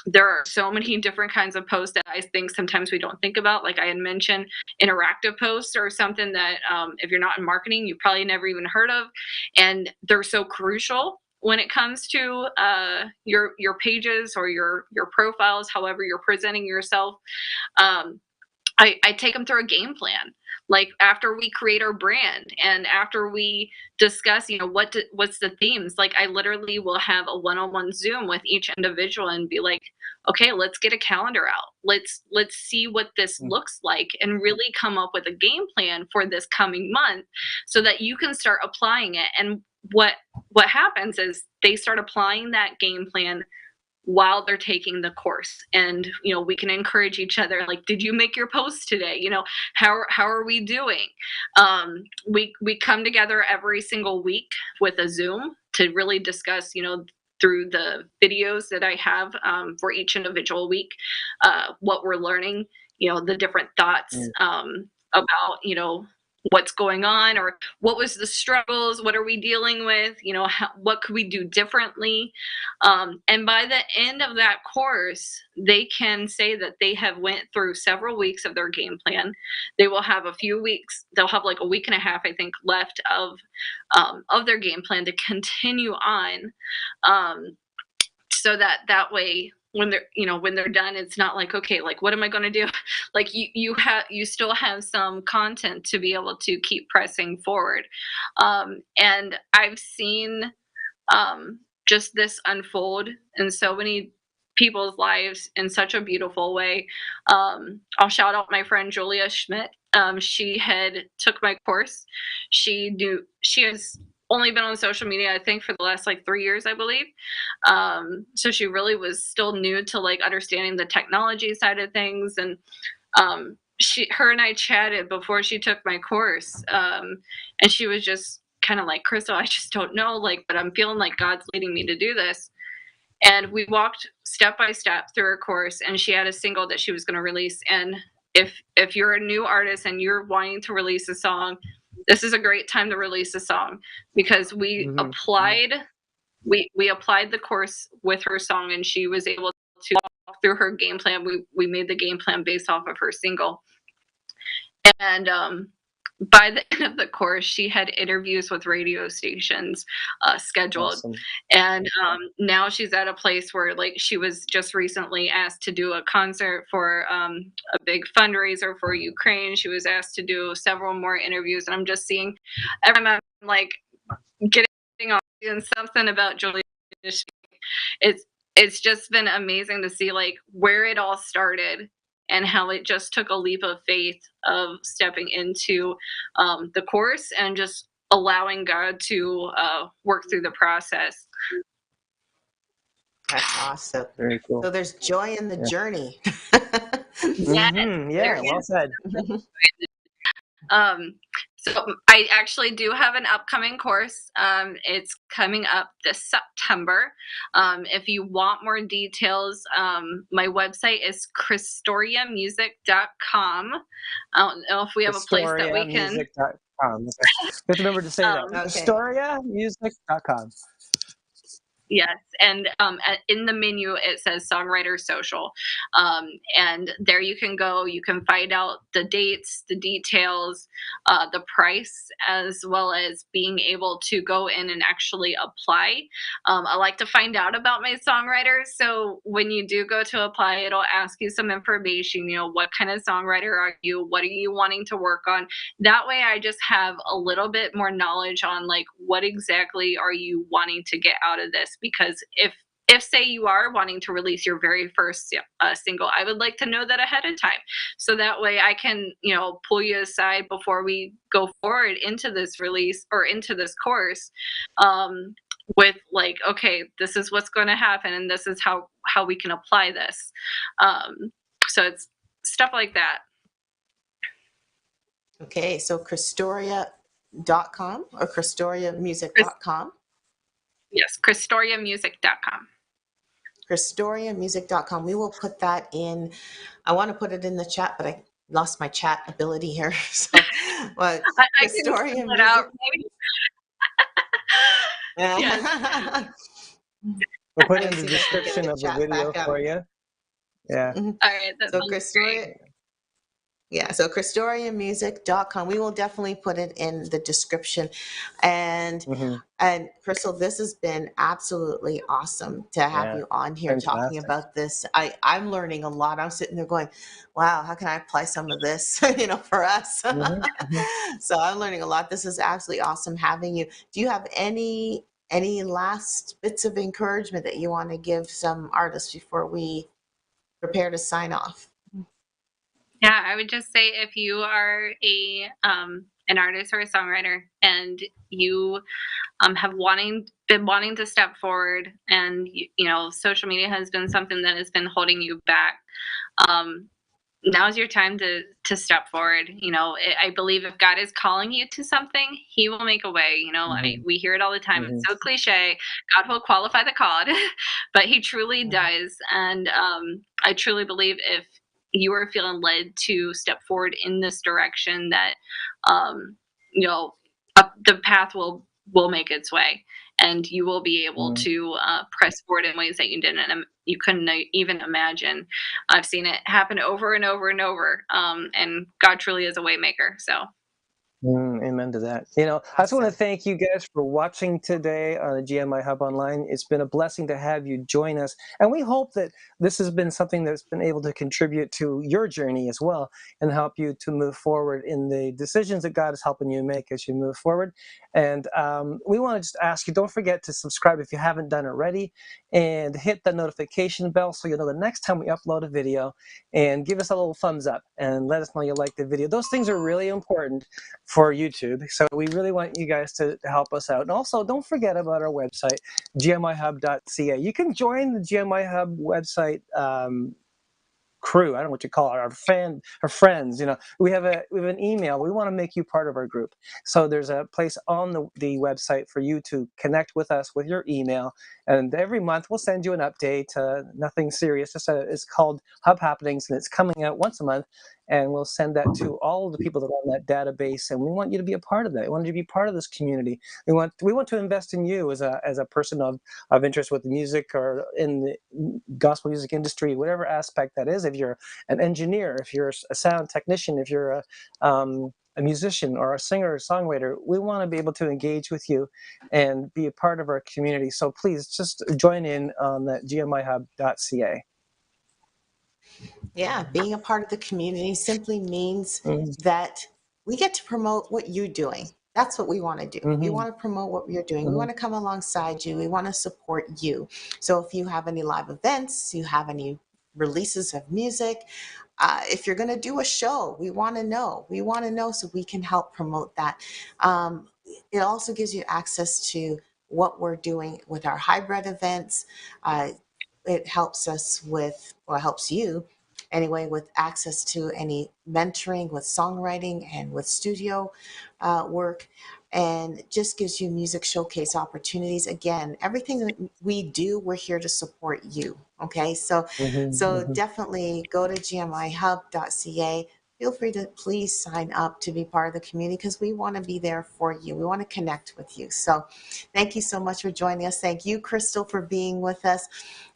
There are so many different kinds of posts that I think sometimes we don't think about. Like I had mentioned, interactive posts are something that if you're not in marketing, you probably never even heard of, and they're so crucial when it comes to your pages or your profiles, however you're presenting yourself. um, I take them through a game plan. Like after we create our brand and after we discuss, what's the themes. Like I literally will have a one-on-one Zoom with each individual and be like, okay, let's get a calendar out. Let's see what this looks like and really come up with a game plan for this coming month, so that you can start applying it. And what happens is they start applying that game plan while they're taking the course. And we can encourage each other, like, did you make your post today? How are we doing? We come together every single week with a Zoom to really discuss, through the videos that I have for each individual week, what we're learning, the different thoughts about what's going on, or what was the struggles, what are we dealing with, what could we do differently. And by the end of that course, they can say that they have went through several weeks of their game plan. They will have a few weeks, they'll have like a week and a half, I think, left of their game plan to continue on. So that way, when they're done, it's not like, okay, like what am I going to do? Like you still have some content to be able to keep pressing forward. And I've seen just this unfold in so many people's lives in such a beautiful way. I'll shout out my friend Julia Schmidt. She had took my course. She has only been on social media, I think, for the last like 3 years, I believe. So she really was still new to like understanding the technology side of things. And her and I chatted before she took my course. And she was just kind of like, Crystal, I just don't know, like, but I'm feeling like God's leading me to do this. And we walked step by step through her course, and she had a single that she was going to release. And if you're a new artist and you're wanting to release a song, this is a great time to release a song, because we applied the course with her song, and she was able to walk through her game plan. We made the game plan based off of her single. And by the end of the course, she had interviews with radio stations scheduled, Awesome. and now she's at a place where, like, she was just recently asked to do a concert for a big fundraiser for Ukraine. She was asked to do several more interviews, and I'm just seeing every time I'm like getting on and something about Julia. It's it's just been amazing to see like where it all started and how it just took a leap of faith of stepping into the course and just allowing God to work through the process. That's awesome. Very cool. So there's joy in the Yeah. journey. Yes, Yeah, there well is. said. So I actually do have an upcoming course. It's coming up this September. If you want more details, my website is christoriamusic.com. I don't know if we have a place that we can. Historiamusic.com. Okay. Just remember to say that. Um, Okay. Historiamusic.com. Yes, and in the menu it says Songwriter Social, and there you can go. You can find out the dates, the details, the price, as well as being able to go in and actually apply. I like to find out about my songwriters, so when you do go to apply, it'll ask you some information. You know, what kind of songwriter are you? What are you wanting to work on? That way, I just have a little bit more knowledge on like what exactly are you wanting to get out of this, because if say you are wanting to release your very first single, I would like to know that ahead of time, so that way I can, you know, pull you aside before we go forward into this release or into this course, with like, okay, this is what's going to happen and this is how we can apply this. So it's stuff like that. Okay, so Christoria.com or ChristoriaMusic.com? Yes, christoriamusic.com. ChristoriaMusic.com. We will put that in. I want to put it in the chat, but I lost my chat ability here. So, but I can Christoria spell it Music. out, maybe. Yes. We'll put it Let in me the see if I can get description the of the chat video back up. for you. Yeah. Mhm. All right, that So sounds great. Christoria, yeah, so ChristoriaMusic.com. We will definitely put it in the description. And hmm Crystal, this has been absolutely awesome to have Yeah. you on here talking Fantastic. about this. I'm learning a lot. I'm sitting there going, wow, how can I apply some of this, for us? hmm hmm So I'm learning a lot. This is absolutely awesome having you. Do you have any last bits of encouragement that you want to give some artists before we prepare to sign off? Yeah, I would just say if you are an artist or a songwriter and you have been wanting to step forward, and you know social media has been something that has been holding you back, now's your time to step forward. You know, I believe if God is calling you to something, He will make a way. You know, hmm we hear it all the time. hmm It's so cliche. God will qualify the called, but He truly does. And I truly believe if you are feeling led to step forward in this direction, that um, you know the path will make its way, and you will be able hmm to press forward in ways that you couldn't even imagine. I've seen it happen over and over and over, and God truly is a waymaker. So Amen to that. You know, I just want to Awesome. thank you guys for watching today on the GMIHub Online. It's been a blessing to have you join us. And we hope that this has been something that's been able to contribute to your journey as well and help you to move forward in the decisions that God is helping you make as you move forward. And we want to just ask you, don't forget to subscribe if you haven't done it already, and hit the notification bell so you'll know the next time we upload a video, and give us a little thumbs up and let us know you like the video. Those things are really important for YouTube. So we really want you guys to help us out. And also, don't forget about our website, gmihub.ca. You can join the GMIHub website crew. I don't know what you call it, our friends. You know, we have an email. We want to make you part of our group. So there's a place on the website for you to connect with us with your email. And every month we'll send you an update. Nothing serious. It's called Hub Happenings, and it's coming out once a month. And we'll send that to all of the people that are on that database. And we want you to be a part of that. We want you to be part of this community. We want to invest in you as a person of interest with music or in the gospel music industry, whatever aspect that is. If you're an engineer, if you're a sound technician, if you're a musician or a singer or songwriter, we want to be able to engage with you and be a part of our community. So please just join in on the GMIHub.ca. Yeah, being a part of the community simply means Mm-hmm. that we get to promote what you're doing. That's what we want to do. We Mm-hmm. want to promote what you're doing. We Mm-hmm. want to come alongside you. We want to support you. So if you have any live events, you have any releases of music, if you're going to do a show, we want to know. We want to know so we can help promote that. It also gives you access to what we're doing with our hybrid events. Uh, it helps us with, or helps you anyway, with access to any mentoring with songwriting and with studio work, and just gives you music showcase opportunities. Again, everything that we do, we're here to support you. Okay, so Mm-hmm. definitely go to gmihub.ca. Feel free to please sign up to be part of the community because we want to be there for you. We want to connect with you. So thank you so much for joining us. Thank you, Crystal, for being with us.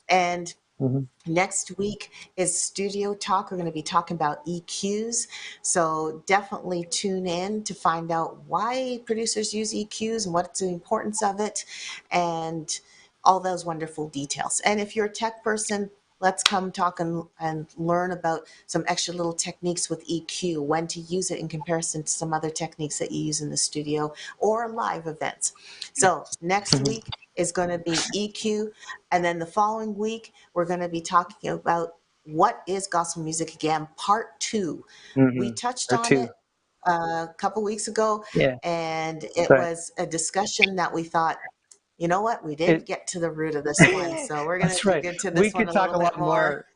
And Mm-hmm. next week is Studio Talk. We're going to be talking about EQs. So definitely tune in to find out why producers use EQs and what's the importance of it and all those wonderful details. And if you're a tech person, let's come talk and learn about some extra little techniques with EQ, when to use it in comparison to some other techniques that you use in the studio or live events. So next week is going to be EQ. And then the following week, we're going to be talking about what is gospel music again, part 2. We Mm-hmm. touched Or on two. it a couple weeks ago, Yeah. and it Right. was a discussion that we thought, you know what, we didn't It, get to the root of this one. So we're going to that's dig right. into We this one could a talk little a lot bit more. more.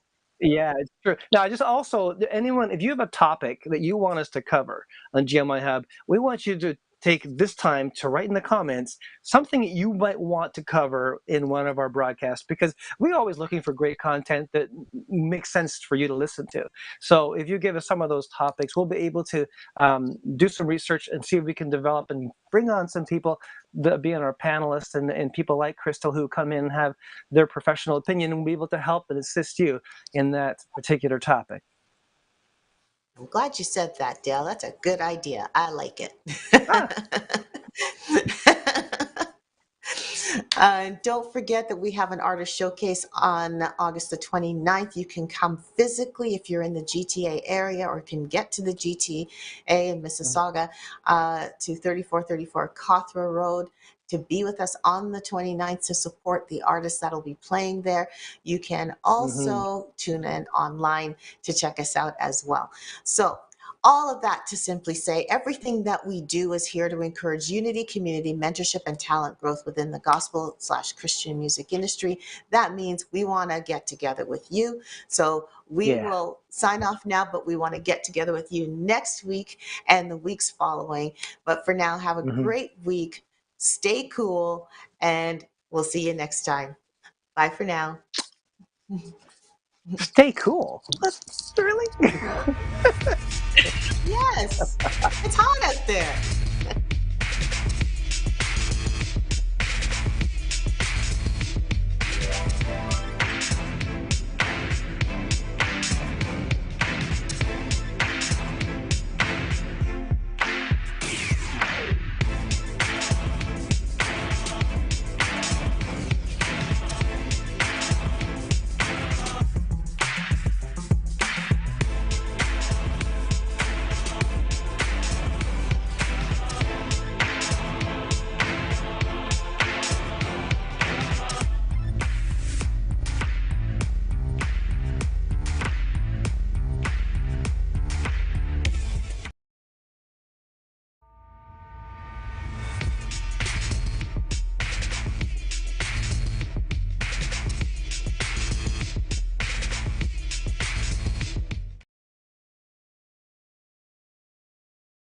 Yeah, it's true. Now, just also, anyone, if you have a topic that you want us to cover on GMI Hub, we want you to take this time to write in the comments something that you might want to cover in one of our broadcasts, because we're always looking for great content that makes sense for you to listen to. So if you give us some of those topics, we'll be able to do some research and see if we can develop and bring on some people that be on our panelists and people like Crystal who come in and have their professional opinion and will be able to help and assist you in that particular topic. I'm glad you said that, Dale. That's a good idea. I like it. Ah. Don't forget that we have an artist showcase on August the 29th. You can come physically if you're in the GTA area or can get to the GTA in Mississauga to 3434 Cawthra Road to be with us on the 29th to support the artists that'll be playing there. You can also tune in online to check us out as well. So all of that to simply say everything that we do is here to encourage unity, community, mentorship, and talent growth within the gospel/Christian music industry. That means we want to get together with you. So we will sign off now, but we want to get together with you next week and the weeks following. But for now, have a great week. Stay cool, and we'll see you next time. Bye for now. Stay cool. What? Really? Yes, it's hot out there.